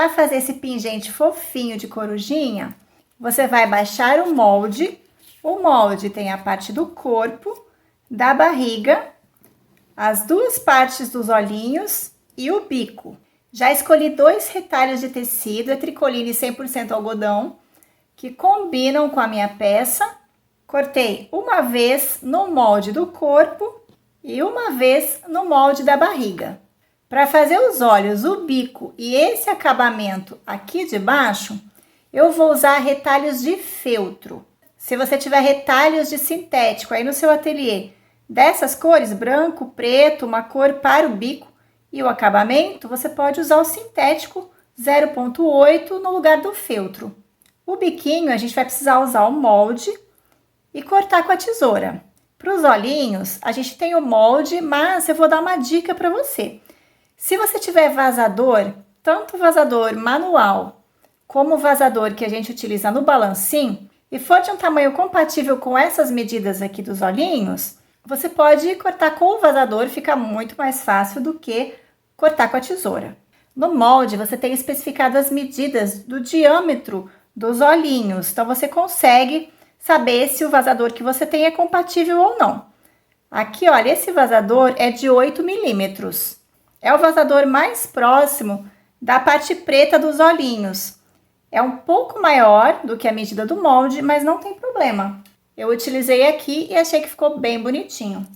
Para fazer esse pingente fofinho de corujinha, você vai baixar o molde. O molde tem a parte do corpo, da barriga, as duas partes dos olhinhos e o bico. Já escolhi 2 retalhos de tecido, é tricoline 100% algodão, que combinam com a minha peça. Cortei uma vez no molde do corpo e uma vez no molde da barriga. Para fazer os olhos, o bico e esse acabamento aqui de baixo, eu vou usar retalhos de feltro. Se você tiver retalhos de sintético aí no seu ateliê, dessas cores, branco, preto, uma cor para o bico e o acabamento, você pode usar o sintético 0,8 no lugar do feltro. O biquinho a gente vai precisar usar o molde e cortar com a tesoura. Para os olhinhos, a gente tem o molde, mas eu vou dar uma dica para você. Se você tiver vazador, tanto vazador manual como o vazador que a gente utiliza no balancim, e for de um tamanho compatível com essas medidas aqui dos olhinhos, você pode cortar com o vazador, fica muito mais fácil do que cortar com a tesoura. No molde, você tem especificado as medidas do diâmetro dos olhinhos, então você consegue saber se o vazador que você tem é compatível ou não. Aqui, olha, esse vazador é de 8 milímetros. É o vazador mais próximo da parte preta dos olhinhos. É um pouco maior do que a medida do molde, mas não tem problema. Eu utilizei aqui e achei que ficou bem bonitinho.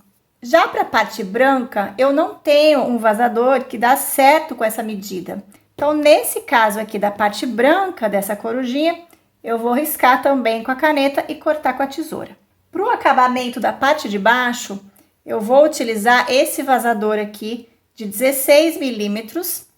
Já para a parte branca, eu não tenho um vazador que dá certo com essa medida. Então, nesse caso aqui da parte branca dessa corujinha, eu vou riscar também com a caneta e cortar com a tesoura. Para o acabamento da parte de baixo, eu vou utilizar esse vazador aqui de 16 milímetros.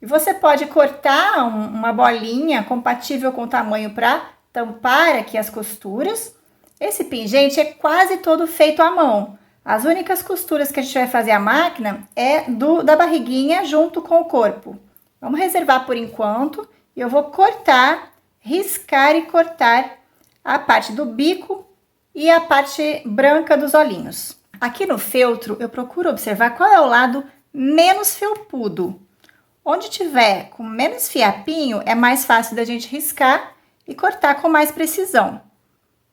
E você pode cortar uma bolinha compatível com o tamanho para tampar aqui as costuras. Esse pingente é quase todo feito à mão. As únicas costuras que a gente vai fazer à máquina é da barriguinha junto com o corpo. Vamos reservar por enquanto e eu vou cortar, riscar e cortar a parte do bico e a parte branca dos olhinhos. Aqui no feltro eu procuro observar qual é o lado menos felpudo. Onde tiver com menos fiapinho é mais fácil da gente riscar e cortar com mais precisão.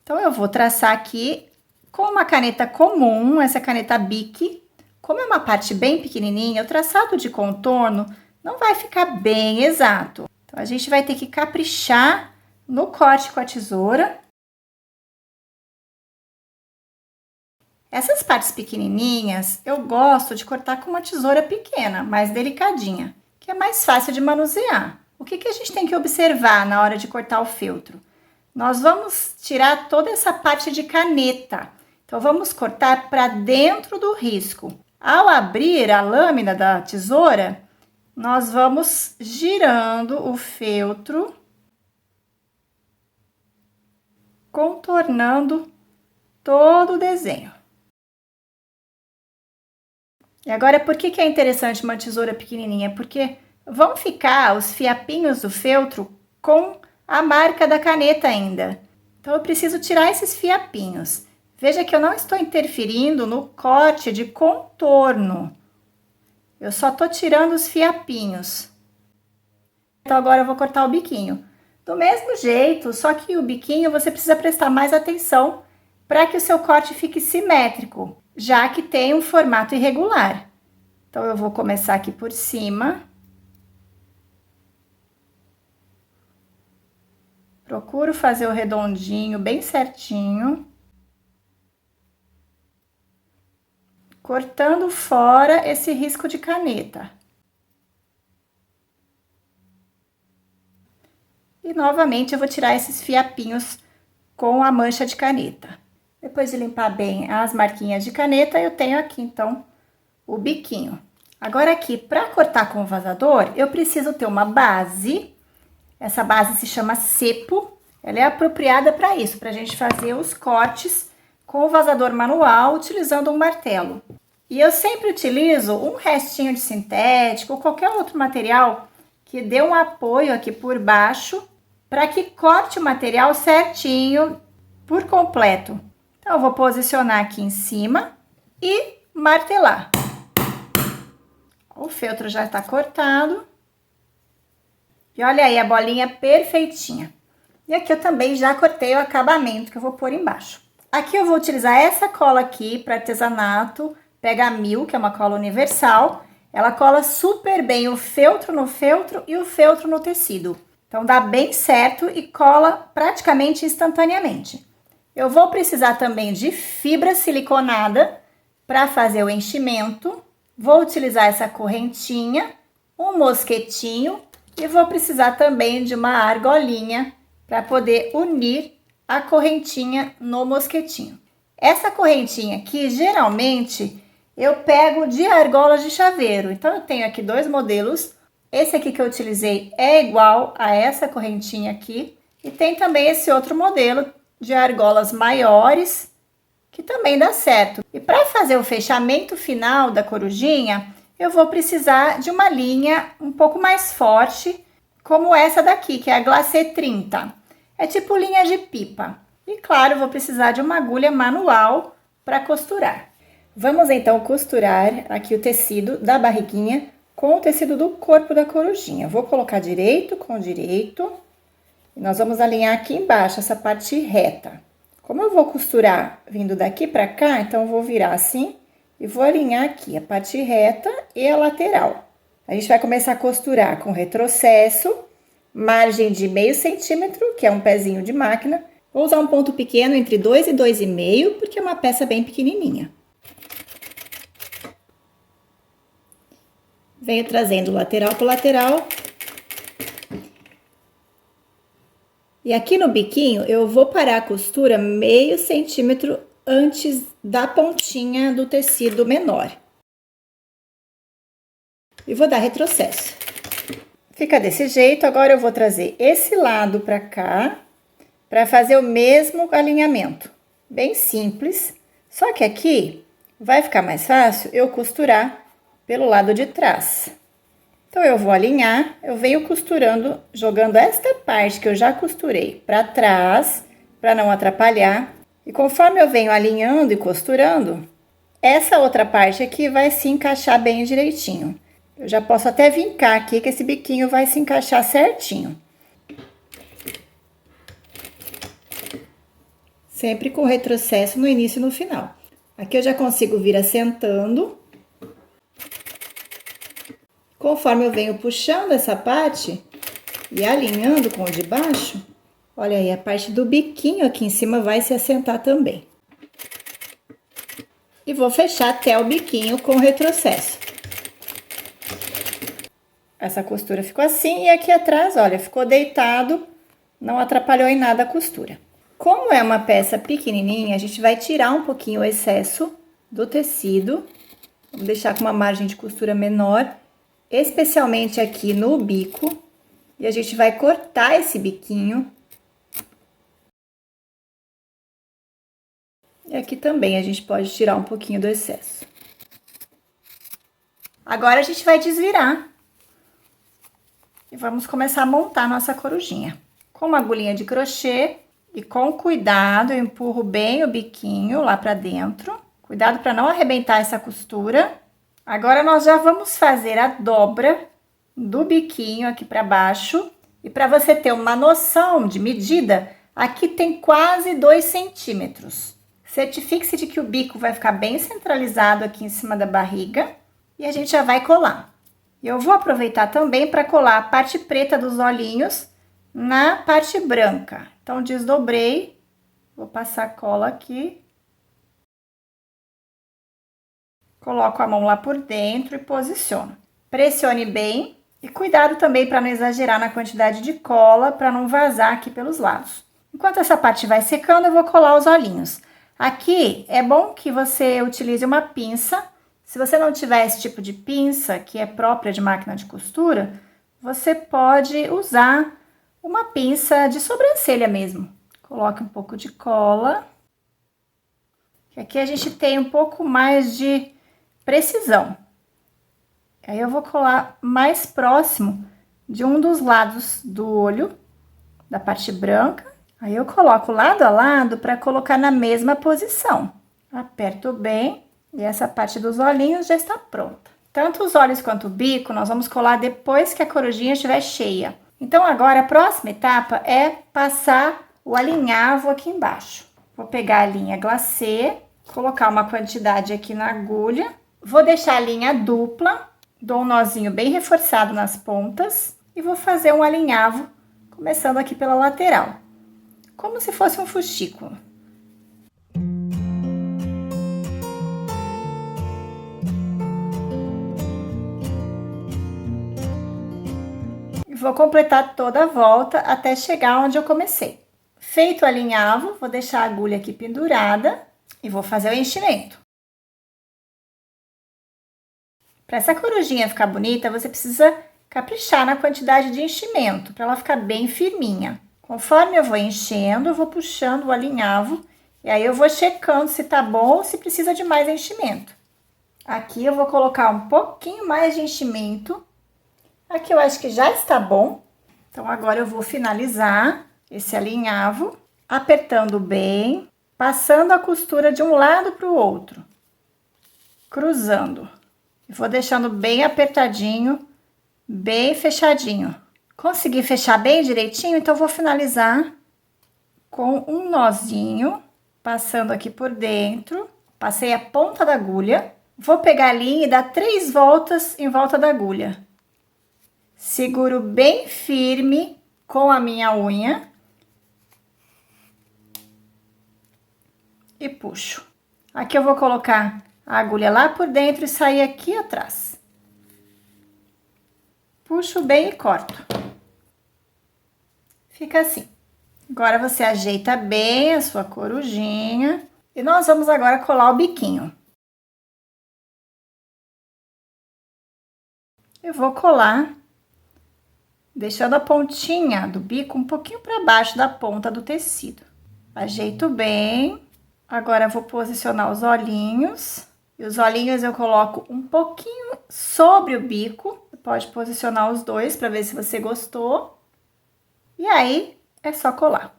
Então eu vou traçar aqui com uma caneta comum, essa caneta Bic. Como é uma parte bem pequenininha, o traçado de contorno não vai ficar bem exato. Então a gente vai ter que caprichar no corte com a tesoura. Essas partes pequenininhas eu gosto de cortar com uma tesoura pequena, mais delicadinha, que é mais fácil de manusear. O que a gente tem que observar na hora de cortar o feltro? Nós vamos tirar toda essa parte de caneta. Então, vamos cortar para dentro do risco. Ao abrir a lâmina da tesoura, nós vamos girando o feltro, contornando todo o desenho. E agora, por que é interessante uma tesoura pequenininha? Porque vão ficar os fiapinhos do feltro com a marca da caneta ainda. Então, eu preciso tirar esses fiapinhos. Veja que eu não estou interferindo no corte de contorno. Eu só estou tirando os fiapinhos. Então, agora eu vou cortar o biquinho. Do mesmo jeito, só que o biquinho você precisa prestar mais atenção para que o seu corte fique simétrico, já que tem um formato irregular. Então, eu vou começar aqui por cima. Procuro fazer o redondinho bem certinho. Cortando fora esse risco de caneta. E novamente eu vou tirar esses fiapinhos com a mancha de caneta. Depois de limpar bem as marquinhas de caneta, eu tenho aqui então o biquinho. Agora aqui, para cortar com o vazador, eu preciso ter uma base. Essa base se chama cepo. Ela é apropriada para isso, para a gente fazer os cortes com o vazador manual, utilizando um martelo. E eu sempre utilizo um restinho de sintético ou qualquer outro material que dê um apoio aqui por baixo, para que corte o material certinho, por completo. Então, eu vou posicionar aqui em cima e martelar. O feltro já está cortado. E olha aí a bolinha perfeitinha. E aqui eu também já cortei o acabamento que eu vou pôr embaixo. Aqui eu vou utilizar essa cola aqui para artesanato, Pega Mil, que é uma cola universal. Ela cola super bem o feltro no feltro e o feltro no tecido. Então dá bem certo e cola praticamente instantaneamente. Eu vou precisar também de fibra siliconada para fazer o enchimento. Vou utilizar essa correntinha, um mosquetinho e vou precisar também de uma argolinha para poder unir a correntinha no mosquetinho. Essa correntinha aqui, geralmente, eu pego de argolas de chaveiro. Então, eu tenho aqui dois modelos. Esse aqui que eu utilizei é igual a essa correntinha aqui. E tem também esse outro modelo de argolas maiores, que também dá certo. E para fazer o fechamento final da corujinha, eu vou precisar de uma linha um pouco mais forte, como essa daqui, que é a Glacé 30. É tipo linha de pipa. E claro, vou precisar de uma agulha manual para costurar. Vamos então costurar aqui o tecido da barriguinha com o tecido do corpo da corujinha. Vou colocar direito com direito. E nós vamos alinhar aqui embaixo essa parte reta. Como eu vou costurar vindo daqui para cá, então eu vou virar assim e vou alinhar aqui a parte reta e a lateral. A gente vai começar a costurar com retrocesso, margem de meio centímetro, que é um pezinho de máquina. Vou usar um ponto pequeno entre 2 e 2,5, porque é uma peça bem pequenininha. Venho trazendo lateral por lateral. E aqui no biquinho, eu vou parar a costura meio centímetro antes da pontinha do tecido menor. E vou dar retrocesso. Fica desse jeito. Agora eu vou trazer esse lado pra cá, para fazer o mesmo alinhamento. Bem simples. Só que aqui vai ficar mais fácil eu costurar pelo lado de trás. Então, eu vou alinhar, eu venho costurando, jogando esta parte que eu já costurei para trás, para não atrapalhar. E conforme eu venho alinhando e costurando, essa outra parte aqui vai se encaixar bem direitinho. Eu já posso até vincar aqui, que esse biquinho vai se encaixar certinho. Sempre com retrocesso no início e no final. Aqui eu já consigo vir assentando. Conforme eu venho puxando essa parte e alinhando com o de baixo, olha aí, a parte do biquinho aqui em cima vai se assentar também. E vou fechar até o biquinho com retrocesso. Essa costura ficou assim e aqui atrás, olha, ficou deitado, não atrapalhou em nada a costura. Como é uma peça pequenininha, a gente vai tirar um pouquinho o excesso do tecido. Vamos deixar com uma margem de costura menor, especialmente aqui no bico. E a gente vai cortar esse biquinho. E aqui também a gente pode tirar um pouquinho do excesso. Agora a gente vai desvirar. E vamos começar a montar a nossa corujinha. Com uma agulhinha de crochê e com cuidado, eu empurro bem o biquinho lá pra dentro. Cuidado para não arrebentar essa costura. Agora, nós já vamos fazer a dobra do biquinho aqui para baixo. E para você ter uma noção de medida, aqui tem quase 2 centímetros. Certifique-se de que o bico vai ficar bem centralizado aqui em cima da barriga. E a gente já vai colar. Eu vou aproveitar também para colar a parte preta dos olhinhos na parte branca. Então, desdobrei. Vou passar cola aqui. Coloco a mão lá por dentro e posiciono. Pressione bem e cuidado também para não exagerar na quantidade de cola, para não vazar aqui pelos lados. Enquanto essa parte vai secando, eu vou colar os olhinhos. Aqui é bom que você utilize uma pinça. Se você não tiver esse tipo de pinça, que é própria de máquina de costura, você pode usar uma pinça de sobrancelha mesmo. Coloque um pouco de cola. Aqui a gente tem um pouco mais de precisão. Aí eu vou colar mais próximo de um dos lados do olho, da parte branca. Aí eu coloco lado a lado para colocar na mesma posição. Aperto bem e essa parte dos olhinhos já está pronta. Tanto os olhos quanto o bico nós vamos colar depois que a corujinha estiver cheia. Então, agora a próxima etapa é passar o alinhavo aqui embaixo. Vou pegar a linha glacê, colocar uma quantidade aqui na agulha, vou deixar a linha dupla, dou um nozinho bem reforçado nas pontas e vou fazer um alinhavo, começando aqui pela lateral, como se fosse um fuxículo. E vou completar toda a volta até chegar onde eu comecei. Feito o alinhavo, vou deixar a agulha aqui pendurada e vou fazer o enchimento. Para essa corujinha ficar bonita, você precisa caprichar na quantidade de enchimento, para ela ficar bem firminha. Conforme eu vou enchendo, eu vou puxando o alinhavo e aí eu vou checando se tá bom ou se precisa de mais enchimento. Aqui eu vou colocar um pouquinho mais de enchimento. Aqui eu acho que já está bom. Então agora eu vou finalizar esse alinhavo, apertando bem, passando a costura de um lado para o outro, cruzando. Vou deixando bem apertadinho, bem fechadinho. Consegui fechar bem direitinho, então vou finalizar com um nozinho, passando aqui por dentro. Passei a ponta da agulha. Vou pegar a linha e dar 3 voltas em volta da agulha. Seguro bem firme com a minha unha. E puxo. Aqui eu vou colocar a agulha lá por dentro e sair aqui atrás. Puxo bem e corto. Fica assim. Agora você ajeita bem a sua corujinha. E nós vamos agora colar o biquinho. Eu vou colar, deixando a pontinha do bico um pouquinho para baixo da ponta do tecido. Ajeito bem. Agora eu vou posicionar os olhinhos. E os olhinhos eu coloco um pouquinho sobre o bico. Você pode posicionar os dois para ver se você gostou. E aí, é só colar.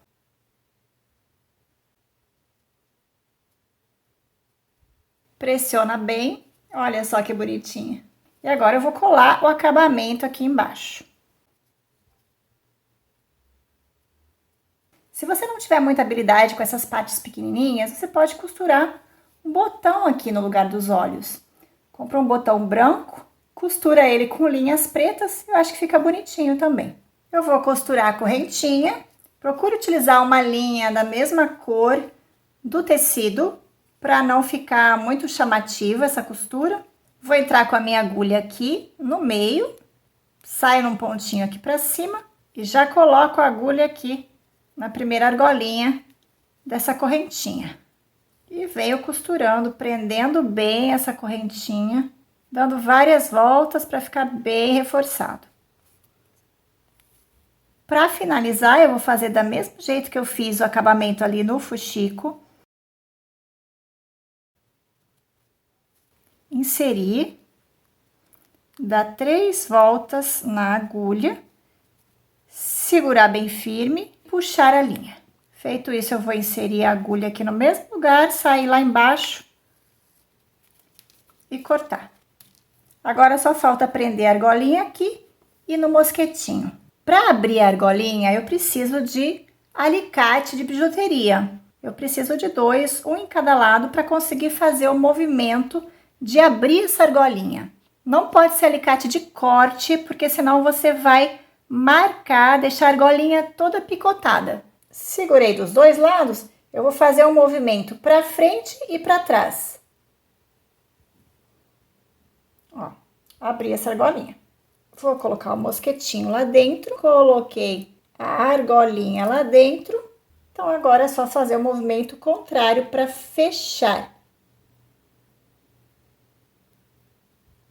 Pressiona bem. Olha só que bonitinha. E agora eu vou colar o acabamento aqui embaixo. Se você não tiver muita habilidade com essas partes pequenininhas, você pode costurar um botão aqui no lugar dos olhos. Compra um botão branco, costura ele com linhas pretas, eu acho que fica bonitinho também. Eu vou costurar a correntinha, procure utilizar uma linha da mesma cor do tecido, para não ficar muito chamativa essa costura. Vou entrar com a minha agulha aqui no meio, saio num pontinho aqui para cima e já coloco a agulha aqui na primeira argolinha dessa correntinha. E venho costurando, prendendo bem essa correntinha, dando várias voltas para ficar bem reforçado. Para finalizar, eu vou fazer da mesmo jeito que eu fiz o acabamento ali no fuxico. Inserir, dar 3 voltas na agulha, segurar bem firme, puxar a linha. Feito isso, eu vou inserir a agulha aqui no mesmo lugar, sair lá embaixo e cortar. Agora só falta prender a argolinha aqui e no mosquetinho. Para abrir a argolinha, eu preciso de alicate de bijuteria. Eu preciso de 2, um em cada lado, para conseguir fazer o movimento de abrir essa argolinha. Não pode ser alicate de corte, porque senão você vai marcar, deixar a argolinha toda picotada. Segurei dos 2 lados, eu vou fazer um movimento para frente e para trás. Ó, abri essa argolinha. Vou colocar o mosquetinho lá dentro, coloquei a argolinha lá dentro. Então, agora é só fazer o movimento contrário para fechar.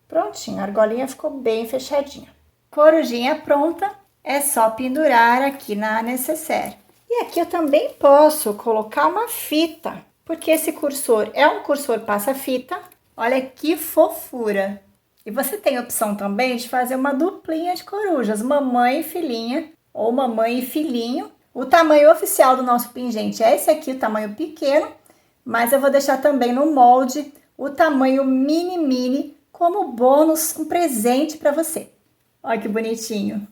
Prontinho, a argolinha ficou bem fechadinha. Corujinha pronta, é só pendurar aqui na necessaire. E aqui eu também posso colocar uma fita, porque esse cursor é um cursor passa-fita. Olha que fofura! E você tem a opção também de fazer uma duplinha de corujas, mamãe e filhinha, ou mamãe e filhinho. O tamanho oficial do nosso pingente é esse aqui, o tamanho pequeno, mas eu vou deixar também no molde o tamanho mini como bônus, um presente para você. Olha que bonitinho!